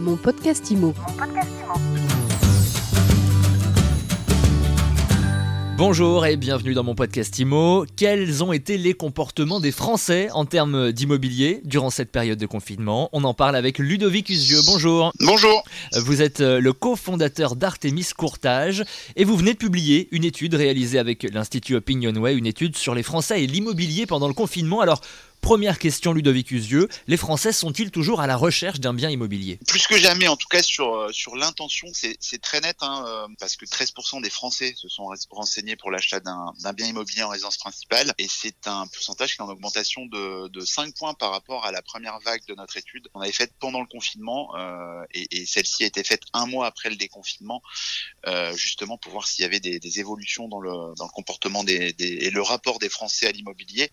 Mon podcast IMO. Bonjour et bienvenue dans mon podcast IMO. Quels ont été les comportements des Français en termes d'immobilier durant cette période de confinement? On en parle avec Ludovic Usieux. Bonjour. Bonjour. Vous êtes le cofondateur d'Artémis Courtage et vous venez de publier une étude réalisée avec l'Institut Opinionway, une étude sur les Français et l'immobilier pendant le confinement. Alors, première question, Ludovic Usieux, les Français sont-ils toujours à la recherche d'un bien immobilier? Plus que jamais, en tout cas sur l'intention, c'est très net, parce que 13% des Français se sont renseignés pour l'achat d'un bien immobilier en résidence principale, et c'est un pourcentage qui est en augmentation de 5 points par rapport à la première vague de notre étude qu'on avait faite pendant le confinement, et celle-ci a été faite un mois après le déconfinement, justement pour voir s'il y avait des évolutions dans le comportement et le rapport des Français à l'immobilier,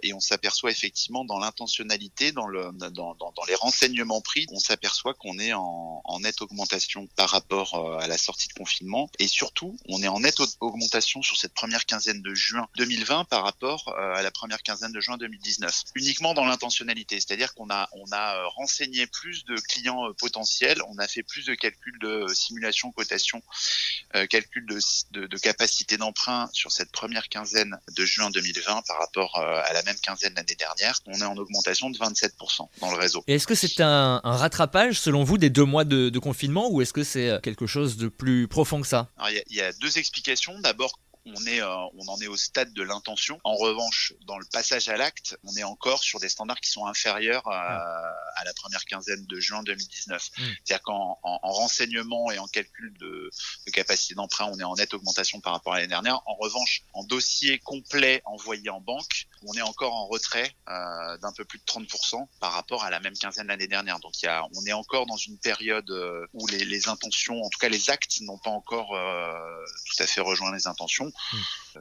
et on s'aperçoit effectivement dans l'intentionnalité, dans les renseignements pris, on s'aperçoit qu'on est en nette augmentation par rapport à la sortie de confinement, et surtout on est en nette augmentation sur cette première quinzaine de juin 2020 par rapport à la première quinzaine de juin 2019. Uniquement dans l'intentionnalité, c'est-à-dire qu'on a renseigné plus de clients potentiels, on a fait plus de calculs de simulation cotation, calcul de capacité d'emprunt sur cette première quinzaine de juin 2020 par rapport à la même quinzaine l'année dernière. On est en augmentation de 27% dans le réseau. Et est-ce que c'est un rattrapage selon vous des 2 mois de confinement ou est-ce que c'est quelque chose de plus profond que ça? Alors, il y a deux explications. D'abord, on en est au stade de l'intention. En revanche, dans le passage à l'acte, on est encore sur des standards qui sont inférieurs à la première quinzaine de juin 2019. C'est-à-dire qu'en renseignement et en calcul de capacité d'emprunt, on est en nette augmentation par rapport à l'année dernière. En revanche, en dossier complet envoyé en banque, on est encore en retrait d'un peu plus de 30% par rapport à la même quinzaine l'année dernière. Donc on est encore dans une période où les intentions, en tout cas les actes, n'ont pas encore tout à fait rejoint les intentions.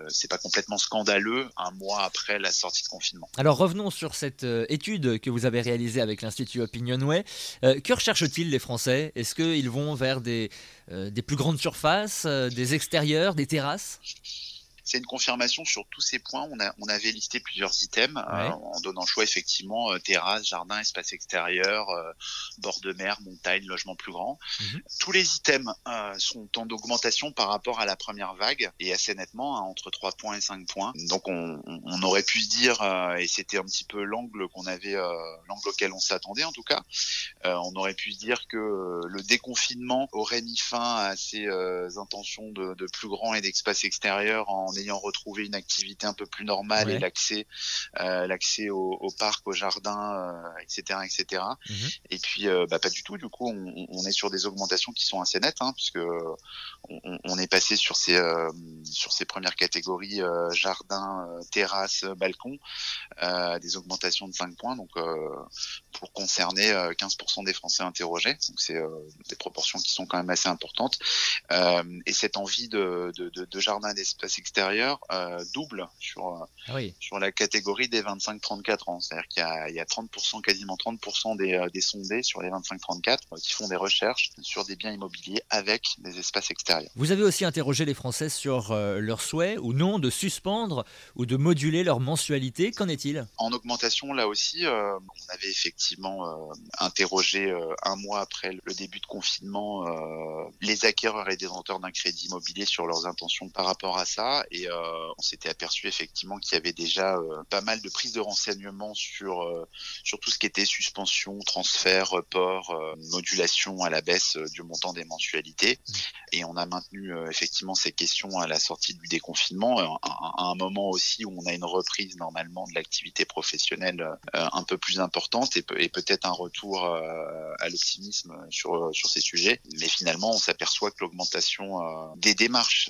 C'est pas complètement scandaleux un mois après la sortie de confinement. Alors revenons sur cette étude que vous avez réalisée avec l'Institut Opinionway. Que recherchent-ils les Français? Est-ce qu'ils vont vers des plus grandes surfaces, des extérieurs, des terrasses? C'est une confirmation sur tous ces points. On avait listé plusieurs items en donnant choix effectivement terrasse, jardin, espace extérieur, bord de mer, montagne, logement plus grand. Tous les items sont en augmentation par rapport à la première vague et assez nettement, entre 3 points et 5 points. Donc on aurait pu se dire, et c'était un petit peu l'angle auquel on s'attendait en tout cas, on aurait pu se dire que le déconfinement aurait mis fin à ces intentions de plus grand et d'espace extérieur en ayant retrouvé une activité un peu plus normale et l'accès au parc, au jardin, etc. Et puis pas du tout. Du coup, on est sur des augmentations qui sont assez nettes, puisque on est passé sur ces premières catégories jardin, terrasse, balcon, des augmentations de 5 points. Donc pour concerner 15% des Français interrogés. Donc c'est des proportions qui sont quand même assez importantes. Et cette envie de jardin et d'espace extérieur double sur la catégorie des 25-34 ans. C'est-à-dire qu'il y a 30%, quasiment 30% des sondés sur les 25-34 qui font des recherches sur des biens immobiliers avec des espaces extérieurs. Vous avez aussi interrogé les Français sur leur souhait ou non de suspendre ou de moduler leur mensualité. Qu'en est-il? En augmentation, là aussi, on avait effectivement interrogé un mois après le début de confinement les acquéreurs et détenteurs d'un crédit immobilier sur leurs intentions par rapport à ça. Et on s'était aperçu effectivement qu'il y avait déjà pas mal de prises de renseignements sur tout ce qui était suspension, transfert, report, modulation à la baisse du montant des mensualités. Et on a maintenu effectivement ces questions à la sortie du déconfinement, à un moment aussi où on a une reprise normalement de l'activité professionnelle un peu plus importante et peut-être un retour à l'optimisme sur ces sujets. Mais finalement, on s'aperçoit que l'augmentation des démarches,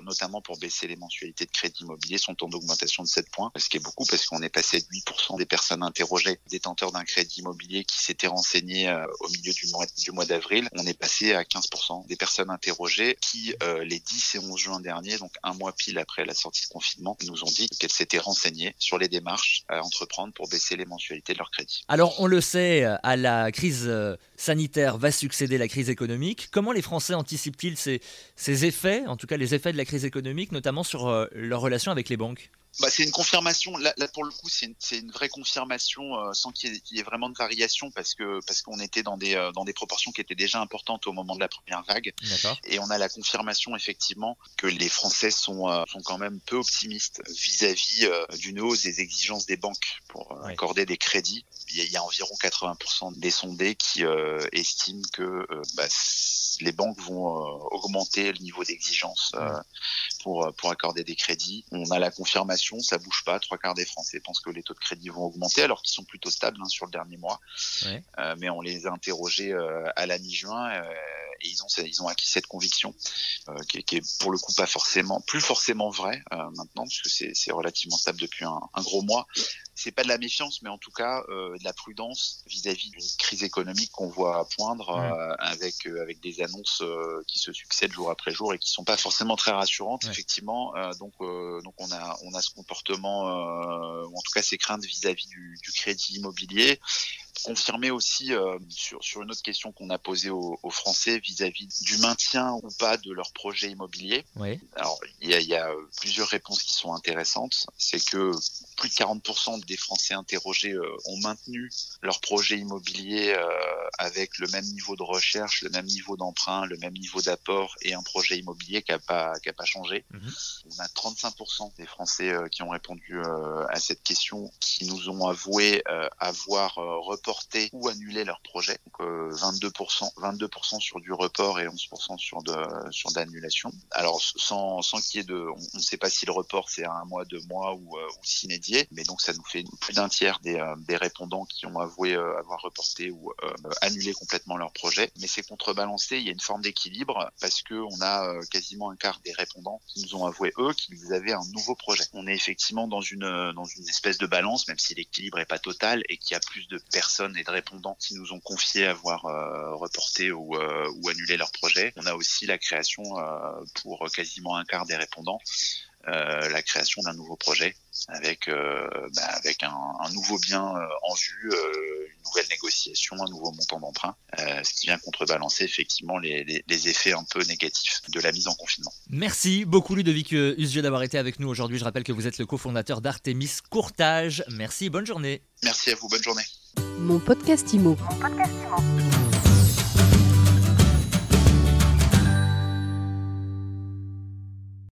notamment pour baisser les mensualités de crédit immobilier, sont en augmentation de 7 points, ce qui est beaucoup parce qu'on est passé de 8% des personnes interrogées, détenteurs d'un crédit immobilier qui s'étaient renseignés au milieu du mois d'avril. On est passé à 15% des personnes interrogées qui, les 10 et 11 juin dernier, donc un mois pile après la sortie de confinement, nous ont dit qu'elles s'étaient renseignées sur les démarches à entreprendre pour baisser les mensualités de leur crédit. Alors on le sait, à la crise sanitaire va succéder la crise économique. Comment les Français anticipent-ils ces effets, en tout cas les effets de la crise économique, notamment sur leur relation avec les banques? C'est une confirmation. Là pour le coup, c'est une vraie confirmation sans qu'il y ait vraiment de variation parce qu'on était dans des proportions qui étaient déjà importantes au moment de la première vague. D'accord. Et on a la confirmation effectivement que les Français sont quand même peu optimistes vis-à-vis d'une hausse des exigences des banques pour accorder des crédits. Il y a environ 80% des sondés qui estiment que les banques vont augmenter le niveau d'exigence pour accorder des crédits. On a la confirmation, ça bouge pas. 3/4 des Français pensent que les taux de crédit vont augmenter alors qu'ils sont plutôt stables sur le dernier mois. Ouais. Mais on les a interrogés à la mi-juin et ils ont acquis cette conviction qui est pour le coup plus forcément vraie maintenant parce que c'est relativement stable depuis un gros mois. C'est pas de la méfiance, mais en tout cas de la prudence vis-à-vis d'une crise économique qu'on voit poindre avec des annonces qui se succèdent jour après jour et qui sont pas forcément très rassurantes. Effectivement, donc on a ce comportement, ou en tout cas ces craintes vis-à-vis du crédit immobilier. Confirmer aussi sur une autre question qu'on a posée aux Français vis-à-vis du maintien ou pas de leur projet immobilier. Oui. Alors, il y a plusieurs réponses qui sont intéressantes. C'est que plus de 40% des Français interrogés ont maintenu leur projet immobilier avec le même niveau de recherche, le même niveau d'emprunt, le même niveau d'apport et un projet immobilier qui a pas changé. On a 35% des Français qui ont répondu à cette question qui nous ont avoué avoir reporté ou annulé leur projet. Donc 22% sur du report et 11% sur d'annulation. Alors sans qu'il y ait on ne sait pas si le report c'est à 1 mois, 2 mois ou s'inédier, mais donc ça nous fait plus d'un tiers des répondants qui ont avoué avoir reporté ou annulé complètement leur projet. Mais c'est contrebalancé, il y a une forme d'équilibre parce que on a quasiment un quart des répondants qui nous ont avoué eux qu'ils avaient un nouveau projet. On est effectivement dans une espèce de balance, même si l'équilibre est pas total et qu'il y a plus de personnes et de répondants qui nous ont confié avoir reporté ou annulé leur projet. On a aussi la création pour quasiment un quart des répondants, la création d'un nouveau projet avec un nouveau bien en vue, une nouvelle négociation, un nouveau montant d'emprunt, ce qui vient contrebalancer effectivement les effets un peu négatifs de la mise en confinement. Merci beaucoup Ludovic Usieux d'avoir été avec nous aujourd'hui. Je rappelle que vous êtes le cofondateur d'Artémis Courtage. Merci, bonne journée. Merci à vous, bonne journée. Mon podcast IMO.